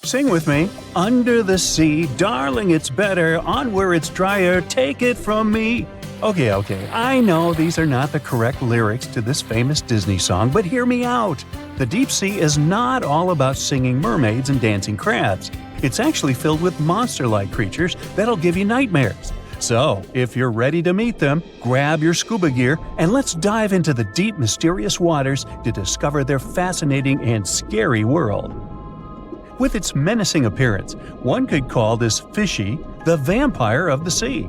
Sing with me. Under the sea, darling, it's better. On where it's drier, take it from me. Okay, I know these are not the correct lyrics to this famous Disney song, but hear me out. The deep sea is not all about singing mermaids and dancing crabs. It's actually filled with monster-like creatures that'll give you nightmares. So, if you're ready to meet them, grab your scuba gear and let's dive into the deep, mysterious waters to discover their fascinating and scary world. With its menacing appearance, one could call this fishy the vampire of the sea.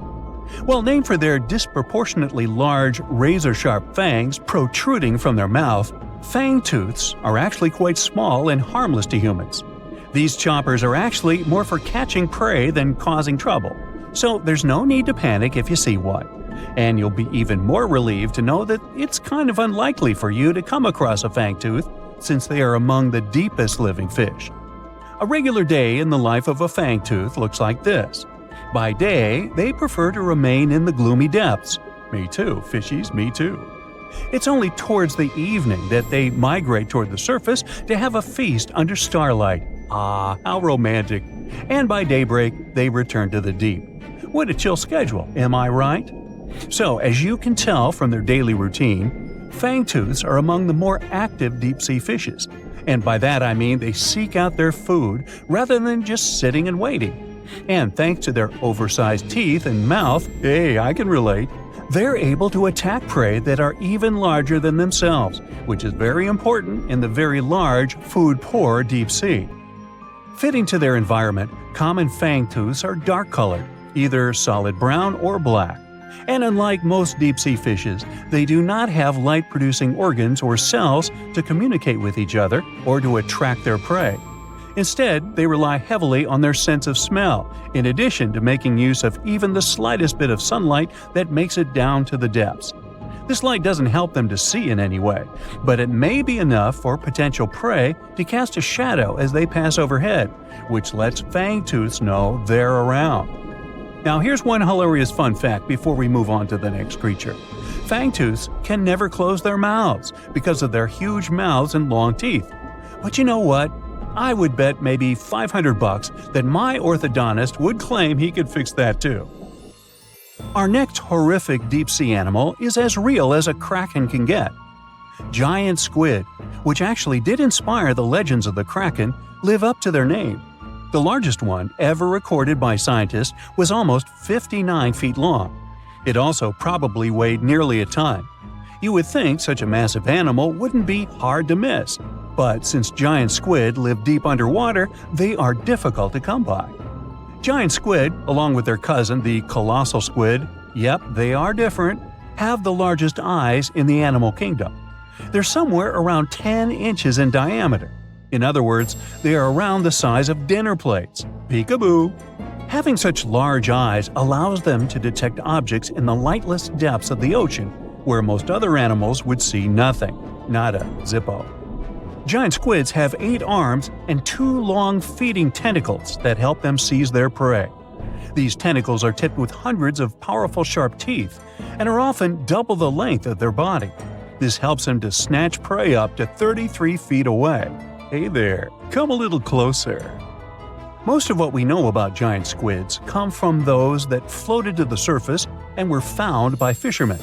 Well, named for their disproportionately large, razor-sharp fangs protruding from their mouth, fangtooths are actually quite small and harmless to humans. These choppers are actually more for catching prey than causing trouble, so there's no need to panic if you see one. And you'll be even more relieved to know that it's kind of unlikely for you to come across a fangtooth, since they are among the deepest living fish. A regular day in the life of a fangtooth looks like this. By day, they prefer to remain in the gloomy depths. Me too, fishies, me too. It's only towards the evening that they migrate toward the surface to have a feast under starlight. Ah, how romantic. And by daybreak, they return to the deep. What a chill schedule, am I right? So, as you can tell from their daily routine, fangtooths are among the more active deep-sea fishes. And by that I mean they seek out their food rather than just sitting and waiting. And thanks to their oversized teeth and mouth, hey, I can relate, they're able to attack prey that are even larger than themselves, which is very important in the very large, food-poor deep sea. Fitting to their environment, common fangtooths are dark-colored, either solid brown or black. And unlike most deep-sea fishes, they do not have light-producing organs or cells to communicate with each other or to attract their prey. Instead, they rely heavily on their sense of smell, in addition to making use of even the slightest bit of sunlight that makes it down to the depths. This light doesn't help them to see in any way, but it may be enough for potential prey to cast a shadow as they pass overhead, which lets fangtooths know they're around. Now here's one hilarious fun fact before we move on to the next creature. Fangtooths can never close their mouths because of their huge mouths and long teeth. But you know what? I would bet maybe $500 that my orthodontist would claim he could fix that too. Our next horrific deep-sea animal is as real as a kraken can get. Giant squid, which actually did inspire the legends of the kraken, live up to their name. The largest one ever recorded by scientists was almost 59 feet long. It also probably weighed nearly a ton. You would think such a massive animal wouldn't be hard to miss, but since giant squid live deep underwater, they are difficult to come by. Giant squid, along with their cousin the colossal squid, yep, they are different, have the largest eyes in the animal kingdom. They're somewhere around 10 inches in diameter. In other words, they are around the size of dinner plates. Peekaboo! Having such large eyes allows them to detect objects in the lightless depths of the ocean, where most other animals would see nothing. Nada, zippo. Giant squids have 8 arms and 2 long feeding tentacles that help them seize their prey. These tentacles are tipped with hundreds of powerful sharp teeth and are often double the length of their body. This helps them to snatch prey up to 33 feet away. Hey there, come a little closer. Most of what we know about giant squids come from those that floated to the surface and were found by fishermen.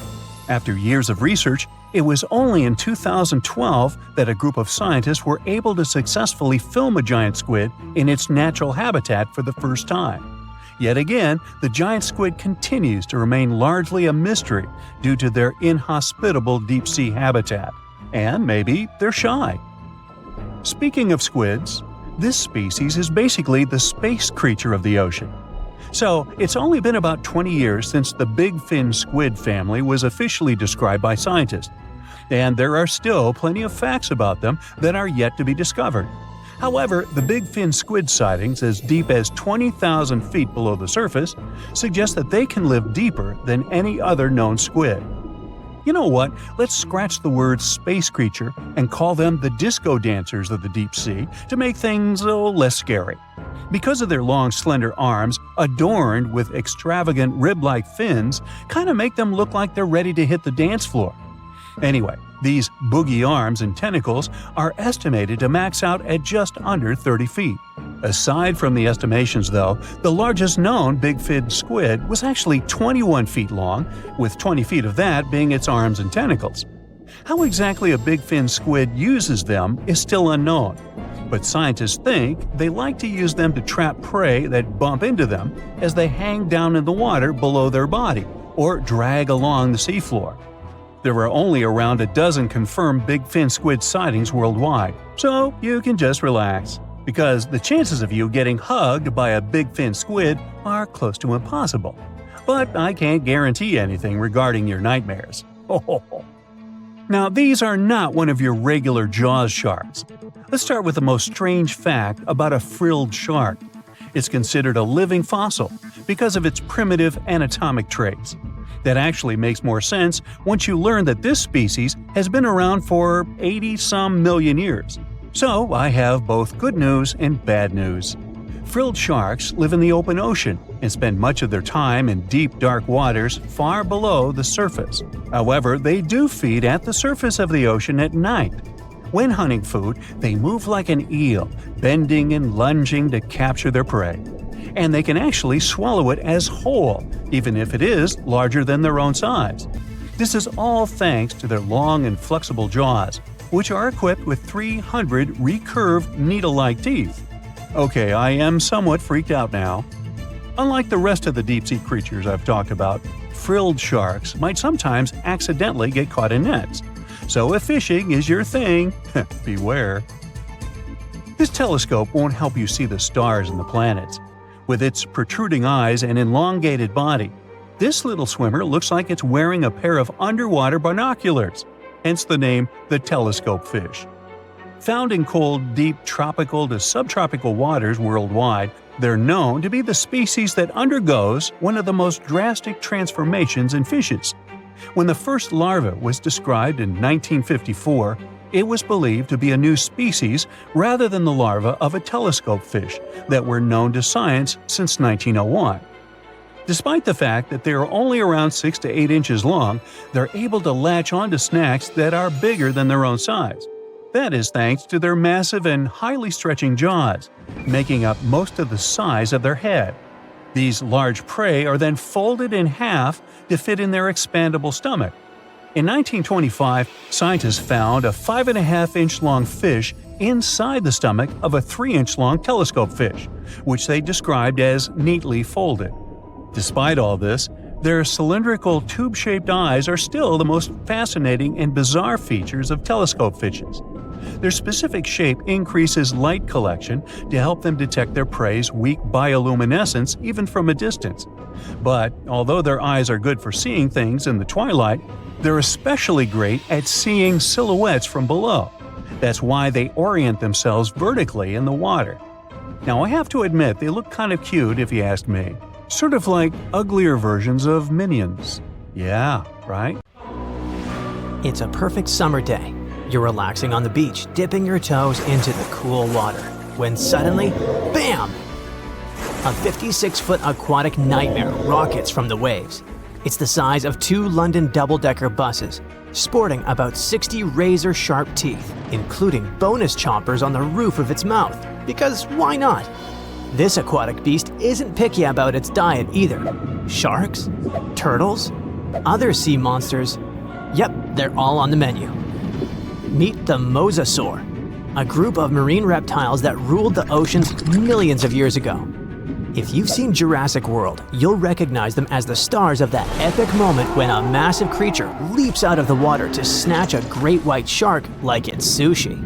After years of research, it was only in 2012 that a group of scientists were able to successfully film a giant squid in its natural habitat for the first time. Yet again, the giant squid continues to remain largely a mystery due to their inhospitable deep-sea habitat. And maybe they're shy. Speaking of squids, this species is basically the space creature of the ocean. So, it's only been about 20 years since the big fin squid family was officially described by scientists, and there are still plenty of facts about them that are yet to be discovered. However, the big fin squid sightings as deep as 20,000 feet below the surface suggest that they can live deeper than any other known squid. You know what? Let's scratch the word space creature and call them the disco dancers of the deep sea to make things less scary. Because of their long, slender arms, adorned with extravagant rib-like fins, kind of make them look like they're ready to hit the dance floor. Anyway, these boogie arms and tentacles are estimated to max out at just under 30 feet. Aside from the estimations though, the largest known big-fin squid was actually 21 feet long, with 20 feet of that being its arms and tentacles. How exactly a big-fin squid uses them is still unknown, but scientists think they like to use them to trap prey that bump into them as they hang down in the water below their body or drag along the seafloor. There are only around a dozen confirmed big-fin squid sightings worldwide, so you can just relax, because the chances of you getting hugged by a big-fin squid are close to impossible. But I can't guarantee anything regarding your nightmares. Now, these are not one of your regular Jaws sharks. Let's start with the most strange fact about a frilled shark. It's considered a living fossil because of its primitive anatomic traits. That actually makes more sense once you learn that this species has been around for 80-some million years. So I have both good news and bad news. Frilled sharks live in the open ocean and spend much of their time in deep, dark waters far below the surface. However, they do feed at the surface of the ocean at night. When hunting food, they move like an eel, bending and lunging to capture their prey. And they can actually swallow it as whole, even if it is larger than their own size. This is all thanks to their long and flexible jaws, which are equipped with 300 recurved needle-like teeth. Okay, I am somewhat freaked out now. Unlike the rest of the deep-sea creatures I've talked about, frilled sharks might sometimes accidentally get caught in nets. So if fishing is your thing, beware. This telescope won't help you see the stars and the planets. With its protruding eyes and elongated body, this little swimmer looks like it's wearing a pair of underwater binoculars, hence the name the telescope fish. Found in cold, deep tropical to subtropical waters worldwide, they're known to be the species that undergoes one of the most drastic transformations in fishes. When the first larva was described in 1954, it was believed to be a new species rather than the larva of a telescope fish that were known to science since 1901. Despite the fact that they are only around 6 to 8 inches long, they're able to latch onto snacks that are bigger than their own size. That is thanks to their massive and highly stretching jaws, making up most of the size of their head. These large prey are then folded in half to fit in their expandable stomach. In 1925, scientists found a 5.5-inch long fish inside the stomach of a 3-inch long telescope fish, which they described as neatly folded. Despite all this, their cylindrical tube-shaped eyes are still the most fascinating and bizarre features of telescope fishes. Their specific shape increases light collection to help them detect their prey's weak bioluminescence even from a distance. But although their eyes are good for seeing things in the twilight, they're especially great at seeing silhouettes from below. That's why they orient themselves vertically in the water. Now, I have to admit they look kind of cute if you ask me. Sort of like uglier versions of Minions. Yeah, right? It's a perfect summer day. You're relaxing on the beach, dipping your toes into the cool water, when suddenly, BAM! A 56-foot aquatic nightmare rockets from the waves. It's the size of 2 London double-decker buses, sporting about 60 razor-sharp teeth, including bonus chompers on the roof of its mouth, because why not? This aquatic beast isn't picky about its diet either. Sharks? Turtles? Other sea monsters? Yep, they're all on the menu. Meet the mosasaur, a group of marine reptiles that ruled the oceans millions of years ago. If you've seen Jurassic World, you'll recognize them as the stars of that epic moment when a massive creature leaps out of the water to snatch a great white shark like it's sushi.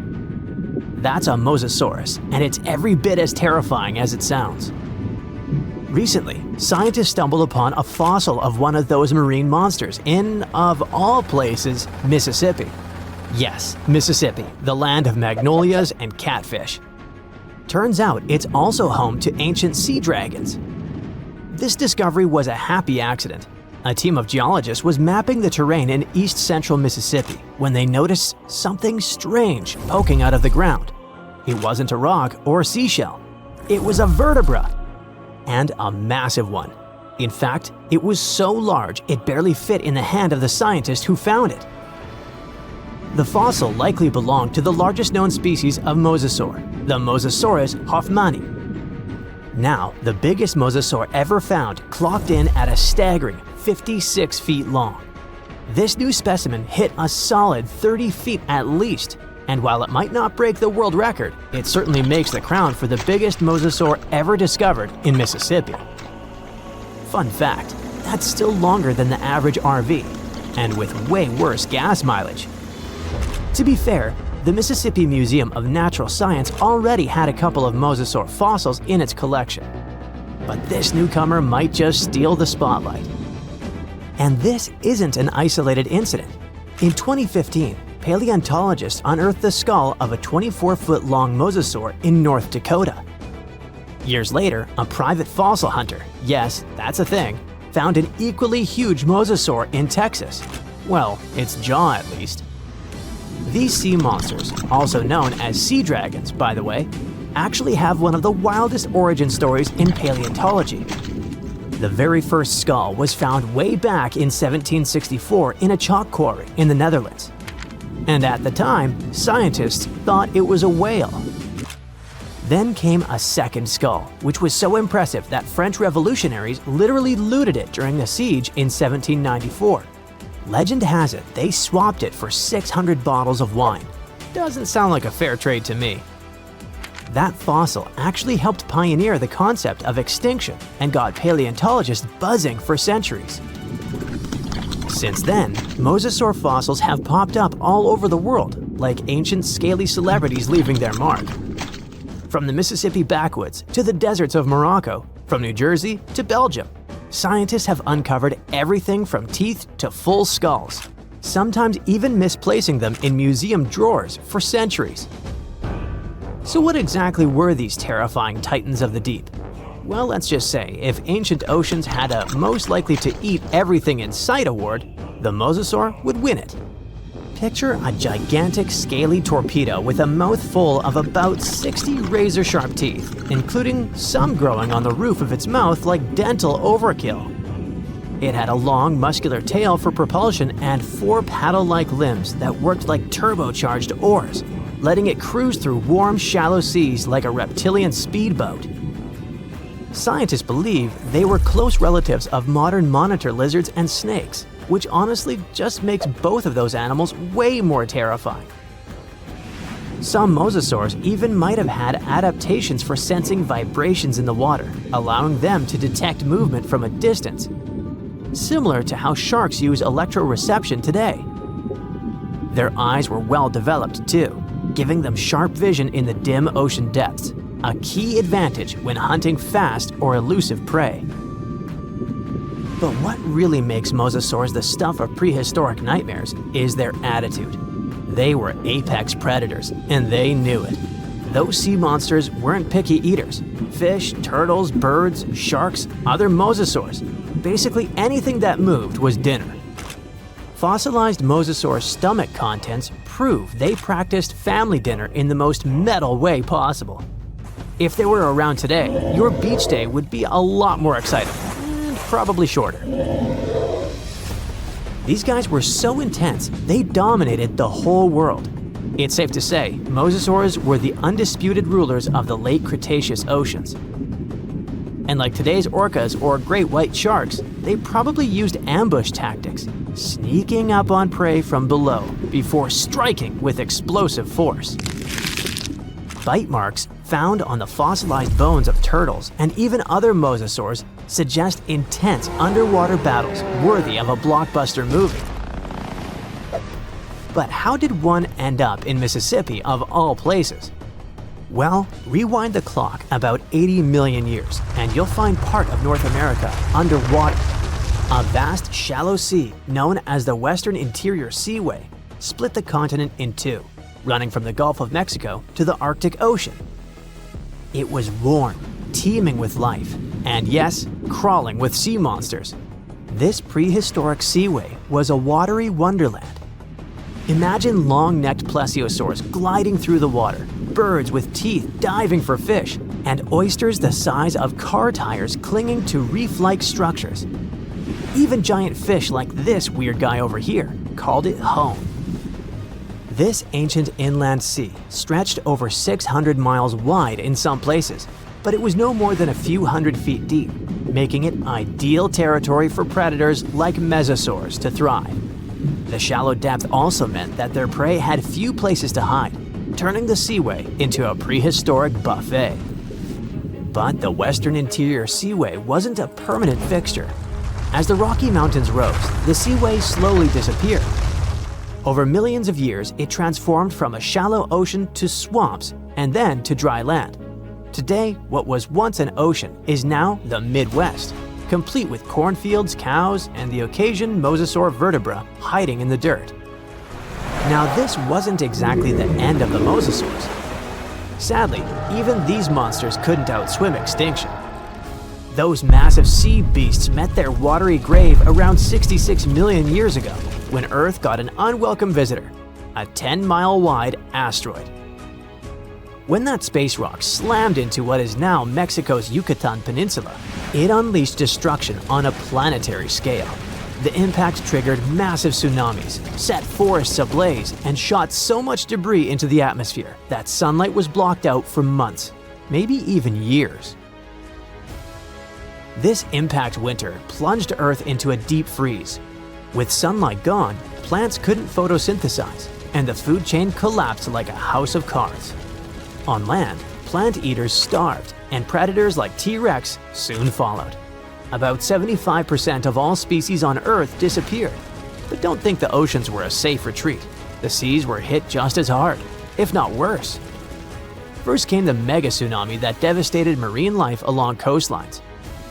That's a mosasaurus, and it's every bit as terrifying as it sounds. Recently, scientists stumbled upon a fossil of one of those marine monsters in, of all places, Mississippi. Yes, Mississippi, the land of magnolias and catfish. Turns out it's also home to ancient sea dragons. This discovery was a happy accident. A team of geologists was mapping the terrain in east-central Mississippi when they noticed something strange poking out of the ground. It wasn't a rock or a seashell. It was a vertebra, and a massive one. In fact, it was so large it barely fit in the hand of the scientist who found it. The fossil likely belonged to the largest known species of mosasaur, the Mosasaurus hoffmanni. Now, the biggest mosasaur ever found clocked in at a staggering 56 feet long. This new specimen hit a solid 30 feet at least, and while it might not break the world record, it certainly makes the crown for the biggest mosasaur ever discovered in Mississippi. Fun fact, that's still longer than the average RV, and with way worse gas mileage. To be fair, the Mississippi Museum of Natural Science already had a couple of mosasaur fossils in its collection. But this newcomer might just steal the spotlight. And this isn't an isolated incident. In 2015, paleontologists unearthed the skull of a 24-foot-long mosasaur in North Dakota. Years later, a private fossil hunter, yes, that's a thing, found an equally huge mosasaur in Texas. Well, its jaw at least. These sea monsters, also known as sea dragons, by the way, actually have one of the wildest origin stories in paleontology. The very first skull was found way back in 1764 in a chalk quarry in the Netherlands. And at the time, scientists thought it was a whale. Then came a second skull, which was so impressive that French revolutionaries literally looted it during the siege in 1794. Legend has it they swapped it for 600 bottles of wine. Doesn't sound like a fair trade to me. That fossil actually helped pioneer the concept of extinction and got paleontologists buzzing for centuries. Since then, mosasaur fossils have popped up all over the world, like ancient scaly celebrities leaving their mark. From the Mississippi backwoods to the deserts of Morocco, from New Jersey to Belgium, scientists have uncovered everything from teeth to full skulls, sometimes even misplacing them in museum drawers for centuries. So what exactly were these terrifying titans of the deep? Well, let's just say, if ancient oceans had a most likely to eat everything in sight award, the mosasaur would win it. Picture a gigantic scaly torpedo with a mouth full of about 60 razor-sharp teeth, including some growing on the roof of its mouth like dental overkill. It had a long, muscular tail for propulsion and 4 paddle-like limbs that worked like turbocharged oars, letting it cruise through warm, shallow seas like a reptilian speedboat. Scientists believe they were close relatives of modern monitor lizards and snakes, which honestly just makes both of those animals way more terrifying. Some mosasaurs even might have had adaptations for sensing vibrations in the water, allowing them to detect movement from a distance, similar to how sharks use electroreception today. Their eyes were well developed too, giving them sharp vision in the dim ocean depths, a key advantage when hunting fast or elusive prey. But what really makes mosasaurs the stuff of prehistoric nightmares is their attitude. They were apex predators, and they knew it. Those sea monsters weren't picky eaters. Fish, turtles, birds, sharks, other mosasaurs. Basically anything that moved was dinner. Fossilized mosasaur stomach contents prove they practiced family dinner in the most metal way possible. If they were around today, your beach day would be a lot more exciting, and probably shorter. These guys were so intense, they dominated the whole world. It's safe to say, mosasaurs were the undisputed rulers of the late Cretaceous oceans. And like today's orcas or great white sharks, they probably used ambush tactics, sneaking up on prey from below before striking with explosive force. Bite marks found on the fossilized bones of turtles and even other mosasaurs suggest intense underwater battles worthy of a blockbuster movie. But how did one end up in Mississippi of all places? Well, rewind the clock about 80 million years and you'll find part of North America underwater. A vast shallow sea known as the Western Interior Seaway split the continent in two, running from the Gulf of Mexico to the Arctic Ocean. It was warm, teeming with life, and yes, crawling with sea monsters. This prehistoric seaway was a watery wonderland. Imagine long-necked plesiosaurs gliding through the water, birds with teeth diving for fish, and oysters the size of car tires clinging to reef-like structures. Even giant fish like this weird guy over here called it home. This ancient inland sea stretched over 600 miles wide in some places, but it was no more than a few hundred feet deep, making it ideal territory for predators like mosasaurs to thrive. The shallow depth also meant that their prey had few places to hide, turning the seaway into a prehistoric buffet. But the western interior seaway wasn't a permanent fixture. As the Rocky Mountains rose, the seaway slowly disappeared. Over millions of years, it transformed from a shallow ocean to swamps and then to dry land. Today, what was once an ocean is now the Midwest, complete with cornfields, cows, and the occasional mosasaur vertebra hiding in the dirt. Now, this wasn't exactly the end of the mosasaurs. Sadly, even these monsters couldn't outswim extinction. Those massive sea beasts met their watery grave around 66 million years ago, when Earth got an unwelcome visitor, a 10-mile-wide asteroid. When that space rock slammed into what is now Mexico's Yucatan Peninsula, it unleashed destruction on a planetary scale. The impact triggered massive tsunamis, set forests ablaze, and shot so much debris into the atmosphere that sunlight was blocked out for months, maybe even years. This impact winter plunged Earth into a deep freeze. With sunlight gone, plants couldn't photosynthesize, and the food chain collapsed like a house of cards. On land, plant eaters starved, and predators like T-Rex soon followed. About 75% of all species on Earth disappeared. But don't think the oceans were a safe retreat. The seas were hit just as hard, if not worse. First came the mega tsunami that devastated marine life along coastlines.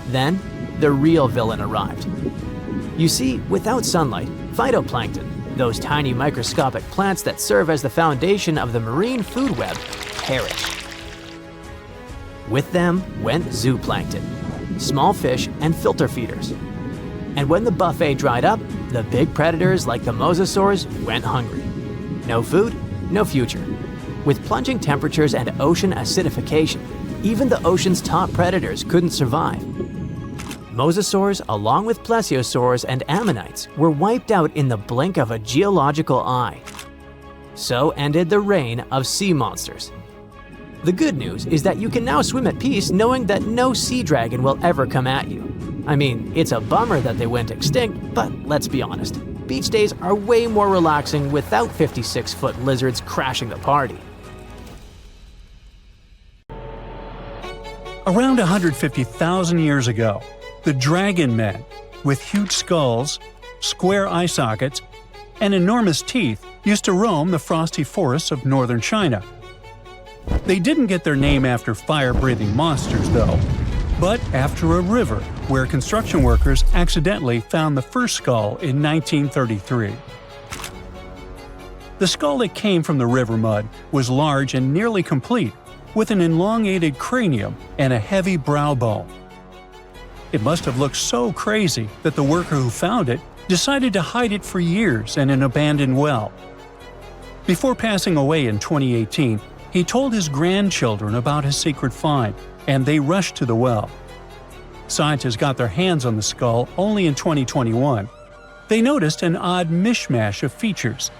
Then, the real villain arrived. You see, without sunlight, phytoplankton, those tiny microscopic plants that serve as the foundation of the marine food web, perished. With them went zooplankton, small fish and filter feeders. And when the buffet dried up, the big predators like the mosasaurs went hungry. No food, no future. With plunging temperatures and ocean acidification, even the ocean's top predators couldn't survive. Mosasaurs, along with plesiosaurs and ammonites, were wiped out in the blink of a geological eye. So ended the reign of sea monsters. The good news is that you can now swim at peace knowing that no sea dragon will ever come at you. I mean, it's a bummer that they went extinct, but let's be honest, beach days are way more relaxing without 56-foot lizards crashing the party. Around 150,000 years ago, the dragon men, with huge skulls, square eye sockets, and enormous teeth, used to roam the frosty forests of northern China. They didn't get their name after fire-breathing monsters, though, but after a river where construction workers accidentally found the first skull in 1933. The skull that came from the river mud was large and nearly complete, with an elongated cranium and a heavy brow bone. It must have looked so crazy that the worker who found it decided to hide it for years in an abandoned well. Before passing away in 2018, he told his grandchildren about his secret find, and they rushed to the well. Scientists got their hands on the skull only in 2021. They noticed an odd mishmash of features.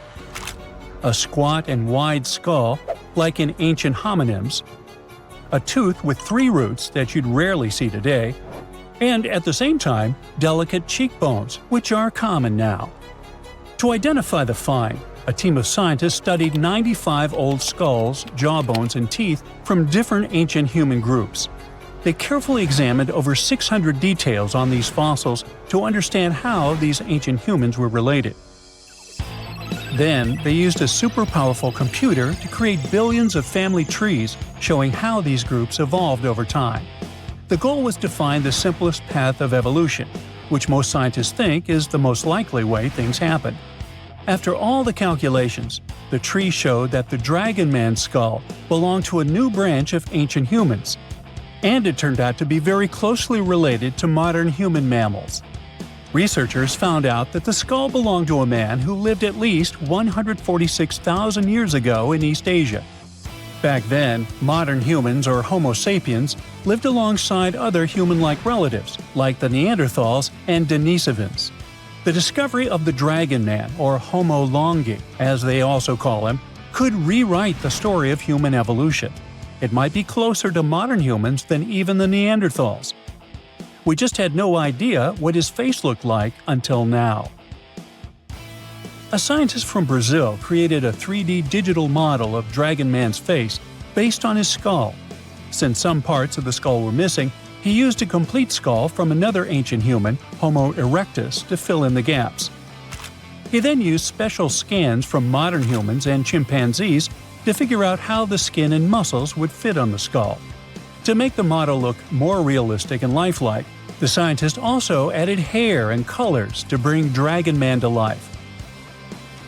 A squat and wide skull, like in ancient hominins, a tooth with 3 roots that you'd rarely see today, and at the same time, delicate cheekbones, which are common now. To identify the find, a team of scientists studied 95 old skulls, jawbones, and teeth from different ancient human groups. They carefully examined over 600 details on these fossils to understand how these ancient humans were related. Then, they used a super powerful computer to create billions of family trees showing how these groups evolved over time. The goal was to find the simplest path of evolution, which most scientists think is the most likely way things happen. After all the calculations, the tree showed that the dragon man skull belonged to a new branch of ancient humans, and it turned out to be very closely related to modern human mammals. Researchers found out that the skull belonged to a man who lived at least 146,000 years ago in East Asia. Back then, modern humans, or Homo sapiens, lived alongside other human-like relatives like the Neanderthals and denisovans. The discovery of the Dragon Man, or Homo longi, as they also call him, could rewrite the story of human evolution. It might be closer to modern humans than even the Neanderthals. We just had no idea what his face looked like until now. A scientist from Brazil created a 3D digital model of Dragon Man's face based on his skull. Since some parts of the skull were missing, he used a complete skull from another ancient human, Homo erectus, to fill in the gaps. He then used special scans from modern humans and chimpanzees to figure out how the skin and muscles would fit on the skull. To make the model look more realistic and lifelike, the scientist also added hair and colors to bring Dragon Man to life.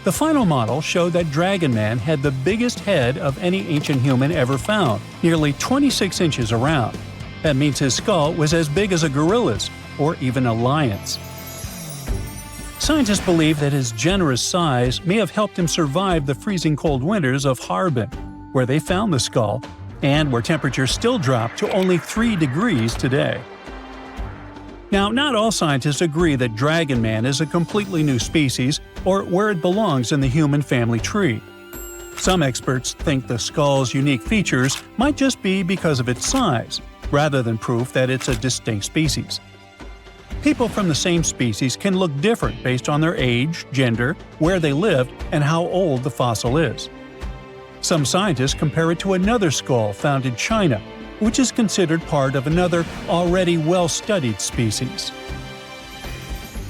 The final model showed that Dragon Man had the biggest head of any ancient human ever found, nearly 26 inches around. That means his skull was as big as a gorilla's, or even a lion's. Scientists believe that his generous size may have helped him survive the freezing cold winters of Harbin, where they found the skull, and where temperatures still drop to only 3 degrees today. Now, not all scientists agree that Dragon Man is a completely new species or where it belongs in the human family tree. Some experts think the skull's unique features might just be because of its size, rather than proof that it's a distinct species. People from the same species can look different based on their age, gender, where they lived, and how old the fossil is. Some scientists compare it to another skull found in China, which is considered part of another already well-studied species.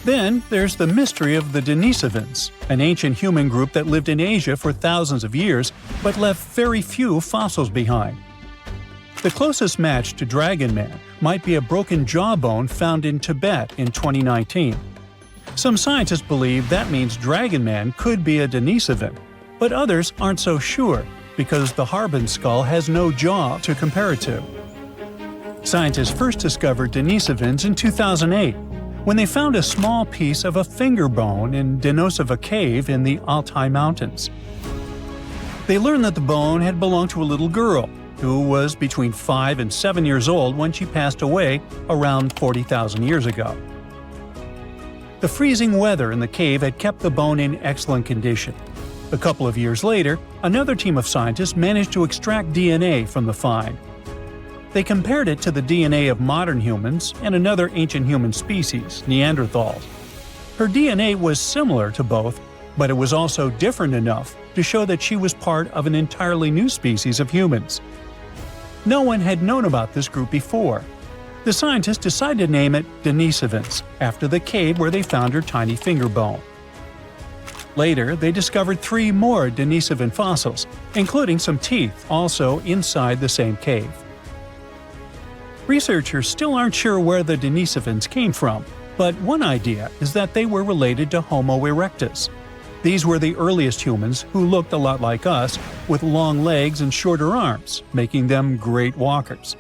Then there's the mystery of the denisovans, an ancient human group that lived in Asia for thousands of years but left very few fossils behind. The closest match to Dragon Man might be a broken jawbone found in Tibet in 2019. Some scientists believe that means Dragon Man could be a denisovan, but others aren't so sure because the Harbin skull has no jaw to compare it to. Scientists first discovered denisovans in 2008 when they found a small piece of a finger bone in Denisova Cave in the Altai Mountains. They learned that the bone had belonged to a little girl who was between 5 and 7 years old when she passed away around 40,000 years ago. The freezing weather in the cave had kept the bone in excellent condition. A couple of years later, another team of scientists managed to extract DNA from the find. They compared it to the DNA of modern humans and another ancient human species, Neanderthals. Her DNA was similar to both, but it was also different enough to show that she was part of an entirely new species of humans. No one had known about this group before. The scientists decided to name it Denisovans, after the cave where they found her tiny finger bone. Later, they discovered 3 more Denisovan fossils, including some teeth also inside the same cave. Researchers still aren't sure where the Denisovans came from, but one idea is that they were related to Homo erectus. These were the earliest humans who looked a lot like us, with long legs and shorter arms, making them great walkers.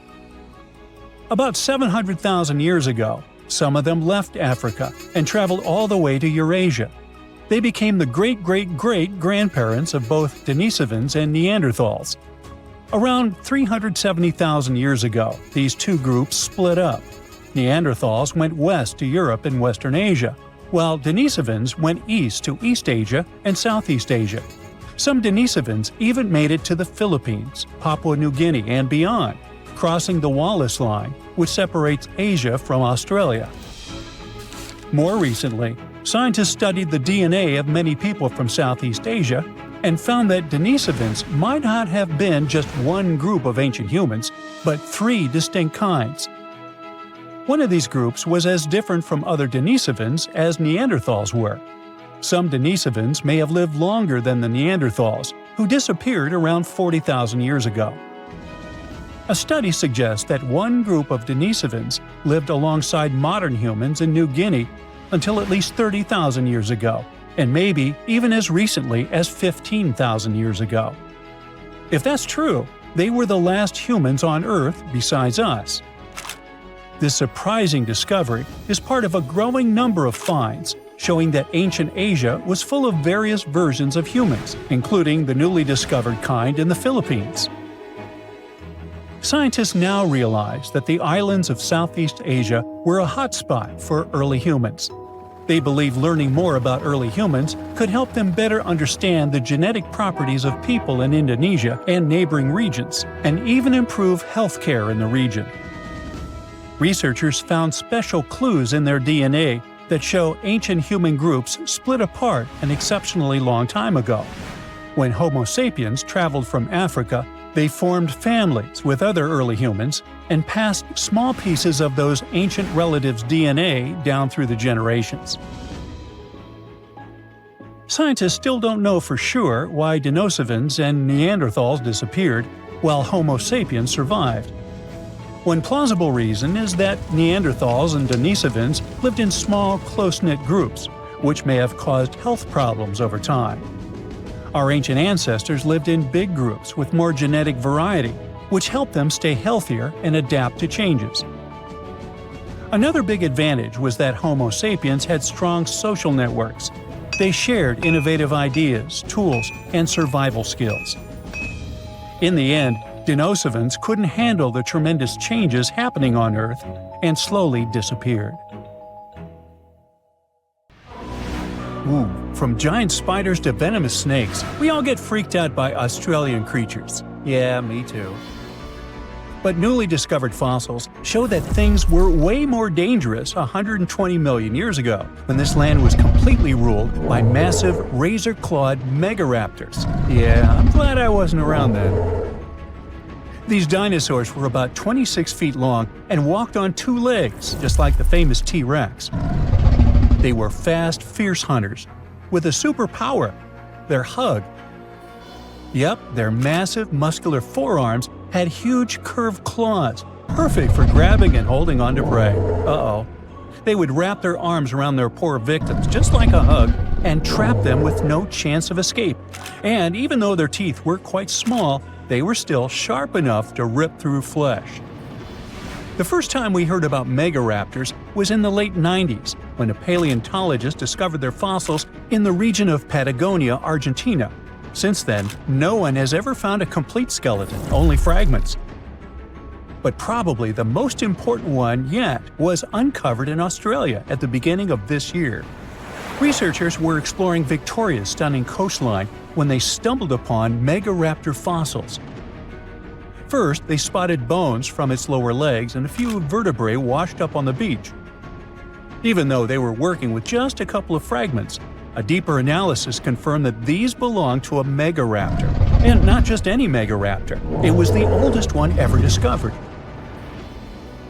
About 700,000 years ago, some of them left Africa and traveled all the way to Eurasia. They became the great-great-great-grandparents of both Denisovans and Neanderthals. Around 370,000 years ago, these two groups split up. Neanderthals went west to Europe and Western Asia, while Denisovans went east to East Asia and Southeast Asia. Some Denisovans even made it to the Philippines, Papua New Guinea, and beyond, crossing the Wallace Line, which separates Asia from Australia. More recently, scientists studied the DNA of many people from Southeast Asia and found that Denisovans might not have been just one group of ancient humans, but 3 distinct kinds. One of these groups was as different from other Denisovans as Neanderthals were. Some Denisovans may have lived longer than the Neanderthals, who disappeared around 40,000 years ago. A study suggests that one group of Denisovans lived alongside modern humans in New Guinea until at least 30,000 years ago, and maybe even as recently as 15,000 years ago. If that's true, they were the last humans on Earth besides us. This surprising discovery is part of a growing number of finds showing that ancient Asia was full of various versions of humans, including the newly discovered kind in the Philippines. Scientists now realize that the islands of Southeast Asia were a hotspot for early humans. They believe learning more about early humans could help them better understand the genetic properties of people in Indonesia and neighboring regions, and even improve healthcare in the region. Researchers found special clues in their DNA that show ancient human groups split apart an exceptionally long time ago. When Homo sapiens traveled from Africa, they formed families with other early humans and passed small pieces of those ancient relatives' DNA down through the generations. Scientists still don't know for sure why denisovans and Neanderthals disappeared while Homo sapiens survived. One plausible reason is that Neanderthals and denisovans lived in small, close-knit groups, which may have caused health problems over time. Our ancient ancestors lived in big groups with more genetic variety, which helped them stay healthier and adapt to changes. Another big advantage was that Homo sapiens had strong social networks. They shared innovative ideas, tools, and survival skills. In the end, denisovans couldn't handle the tremendous changes happening on Earth and slowly disappeared. Ooh, from giant spiders to venomous snakes, we all get freaked out by Australian creatures. Yeah, me too. But newly discovered fossils show that things were way more dangerous 120 million years ago, when this land was completely ruled by massive razor-clawed mega-raptors. Yeah, I'm glad I wasn't around then. These dinosaurs were about 26 feet long and walked on two legs, just like the famous T-Rex. They were fast, fierce hunters, with a superpower: their hug. Yep, their massive, muscular forearms had huge curved claws, perfect for grabbing and holding onto prey. Uh-oh. They would wrap their arms around their poor victims, just like a hug, and trap them with no chance of escape. And even though their teeth were quite small, they were still sharp enough to rip through flesh. The first time we heard about mega-raptors was in the late 90s, when a paleontologist discovered their fossils in the region of Patagonia, Argentina. Since then, no one has ever found a complete skeleton, only fragments. But probably the most important one yet was uncovered in Australia at the beginning of this year. Researchers were exploring Victoria's stunning coastline when they stumbled upon mega-raptor fossils. First, they spotted bones from its lower legs and a few vertebrae washed up on the beach. Even though they were working with just a couple of fragments, a deeper analysis confirmed that these belonged to a mega-raptor. And not just any mega-raptor, it was the oldest one ever discovered.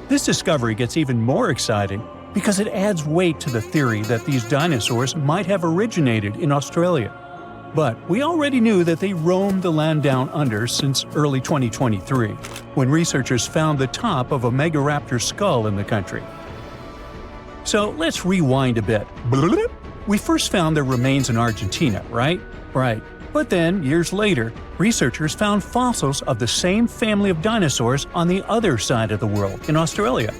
This discovery gets even more exciting because it adds weight to the theory that these dinosaurs might have originated in Australia. But we already knew that they roamed the land down under since early 2023, when researchers found the top of a mega-raptor skull in the country. So let's rewind a bit. We first found their remains in Argentina, right? Right. But then, years later, researchers found fossils of the same family of dinosaurs on the other side of the world, in Australia.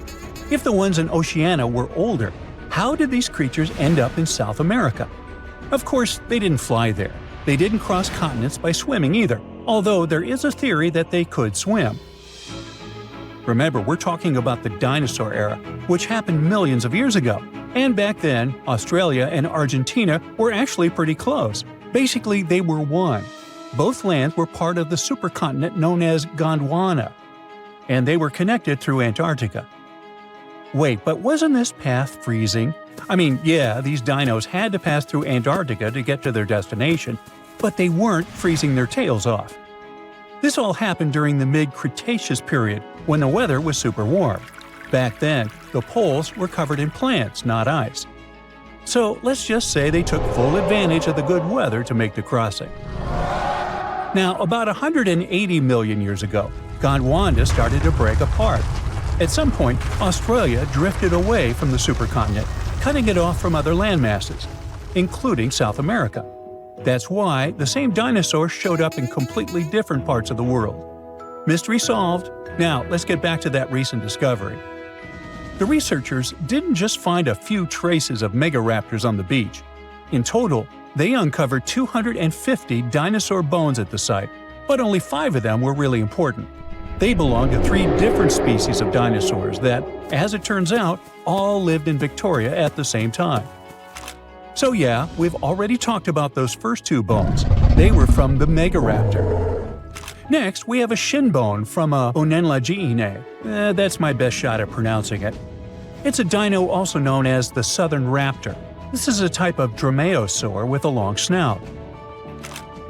If the ones in Oceania were older, how did these creatures end up in South America? Of course, they didn't fly there. They didn't cross continents by swimming either, although there is a theory that they could swim. Remember, we're talking about the dinosaur era, which happened millions of years ago. And back then, Australia and Argentina were actually pretty close. Basically, they were one. Both lands were part of the supercontinent known as Gondwana, and they were connected through Antarctica. Wait, but wasn't this path freezing? I mean, yeah, these dinos had to pass through Antarctica to get to their destination, but they weren't freezing their tails off. This all happened during the mid-Cretaceous period, when the weather was super warm. Back then, the poles were covered in plants, not ice. So let's just say they took full advantage of the good weather to make the crossing. Now, about 180 million years ago, Gondwana started to break apart. At some point, Australia drifted away from the supercontinent, cutting it off from other landmasses, including South America. That's why the same dinosaurs showed up in completely different parts of the world. Mystery solved. Now, let's get back to that recent discovery. The researchers didn't just find a few traces of mega-raptors on the beach. In total, they uncovered 250 dinosaur bones at the site, but only 5 of them were really important. They belonged to 3 different species of dinosaurs that, as it turns out, all lived in Victoria at the same time. So yeah, we've already talked about those first two bones. They were from the mega-raptor. Next, we have a shin bone from a onenlagiine. That's my best shot at pronouncing it. It's a dino also known as the southern raptor. This is a type of dromaeosaur with a long snout.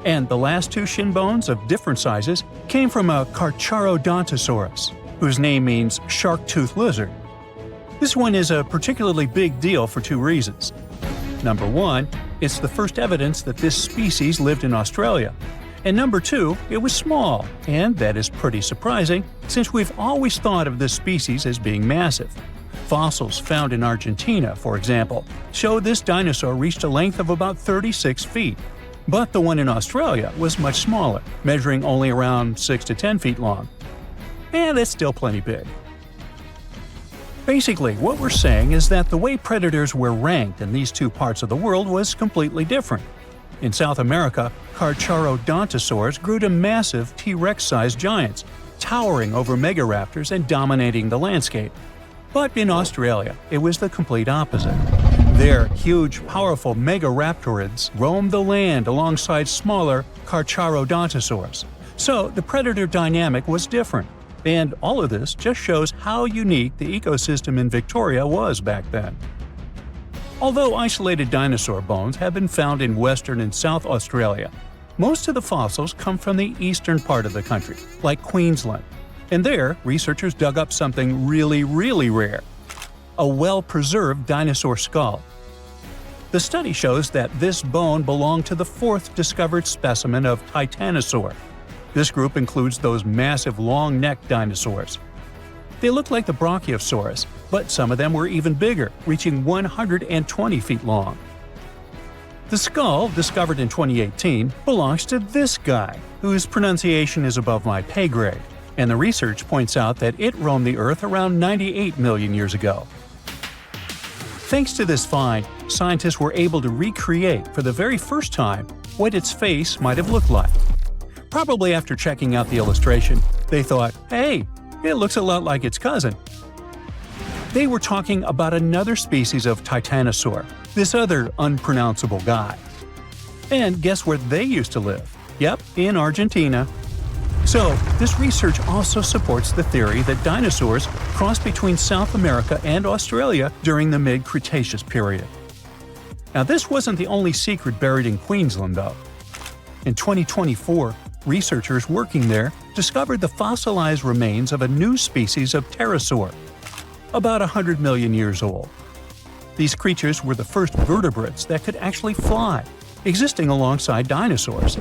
And the last two shin bones of different sizes came from a Carcharodontosaurus, whose name means shark-toothed lizard. This one is a particularly big deal for two reasons. Number one, it's the first evidence that this species lived in Australia. And number two, it was small, and that is pretty surprising since we've always thought of this species as being massive. Fossils found in Argentina, for example, show this dinosaur reached a length of about 36 feet. But the one in Australia was much smaller, measuring only around 6 to 10 feet long. And that's still plenty big. Basically, what we're saying is that the way predators were ranked in these two parts of the world was completely different. In South America, Carcharodontosaurs grew to massive T-Rex-sized giants, towering over mega-raptors and dominating the landscape. But in Australia, it was the complete opposite. There, huge, powerful mega-raptorids roamed the land alongside smaller Carcharodontosaurs. So the predator dynamic was different. And all of this just shows how unique the ecosystem in Victoria was back then. Although isolated dinosaur bones have been found in Western and South Australia, most of the fossils come from the eastern part of the country, like Queensland. And there, researchers dug up something really rare – a well-preserved dinosaur skull. The study shows that this bone belonged to the fourth discovered specimen of Titanosaur. This group includes those massive long-necked dinosaurs. They look like the Brachiosaurus, but some of them were even bigger, reaching 120 feet long. The skull, discovered in 2018, belongs to this guy, whose pronunciation is above my pay grade, and the research points out that it roamed the Earth around 98 million years ago. Thanks to this find, scientists were able to recreate for the very first time what its face might have looked like. Probably after checking out the illustration, they thought, hey, it looks a lot like its cousin. They were talking about another species of Titanosaur, this other unpronounceable guy. And guess where they used to live? Yep, in Argentina. So, this research also supports the theory that dinosaurs crossed between South America and Australia during the mid-Cretaceous period. Now, this wasn't the only secret buried in Queensland, though. In 2024, researchers working there discovered the fossilized remains of a new species of pterosaur, about 100 million years old. These creatures were the first vertebrates that could actually fly, existing alongside dinosaurs.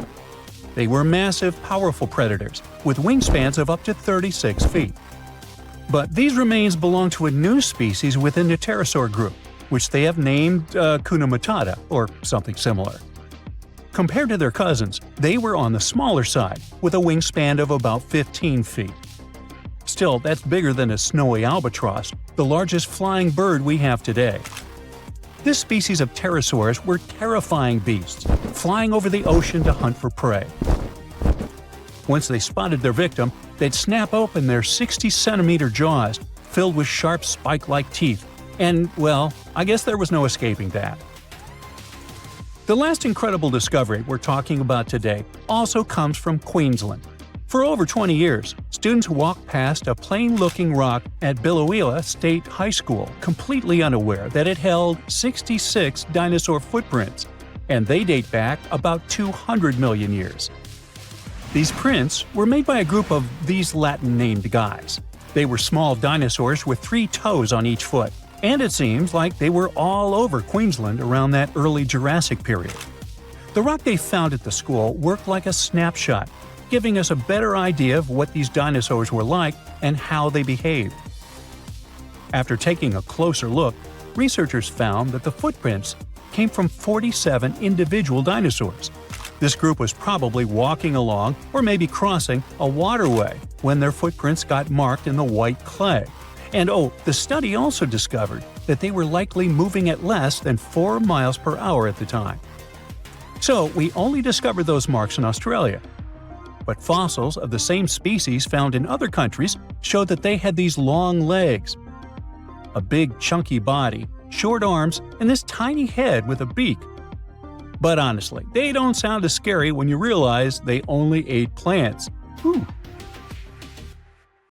They were massive, powerful predators, with wingspans of up to 36 feet. But these remains belong to a new species within the pterosaur group, which they have named Hakuna Matata, or something similar. Compared to their cousins, they were on the smaller side, with a wingspan of about 15 feet. Still, that's bigger than a snowy albatross, the largest flying bird we have today. This species of pterosaurs were terrifying beasts, flying over the ocean to hunt for prey. Once they spotted their victim, they'd snap open their 60-centimeter jaws, filled with sharp spike-like teeth, and, well, I guess there was no escaping that. The last incredible discovery we're talking about today also comes from Queensland. For over 20 years, students walked past a plain-looking rock at Biloela State High School completely unaware that it held 66 dinosaur footprints, and they date back about 200 million years. These prints were made by a group of these Latin-named guys. They were small dinosaurs with 3 toes on each foot, and it seems like they were all over Queensland around that early Jurassic period. The rock they found at the school worked like a snapshot, giving us a better idea of what these dinosaurs were like and how they behaved. After taking a closer look, researchers found that the footprints came from 47 individual dinosaurs. This group was probably walking along or maybe crossing a waterway when their footprints got marked in the white clay. And the study also discovered that they were likely moving at less than 4 miles per hour at the time. So we only discovered those marks in Australia. But fossils of the same species found in other countries showed that they had these long legs, a big chunky body, short arms, and this tiny head with a beak. But honestly, they don't sound as scary when you realize they only ate plants. Whew.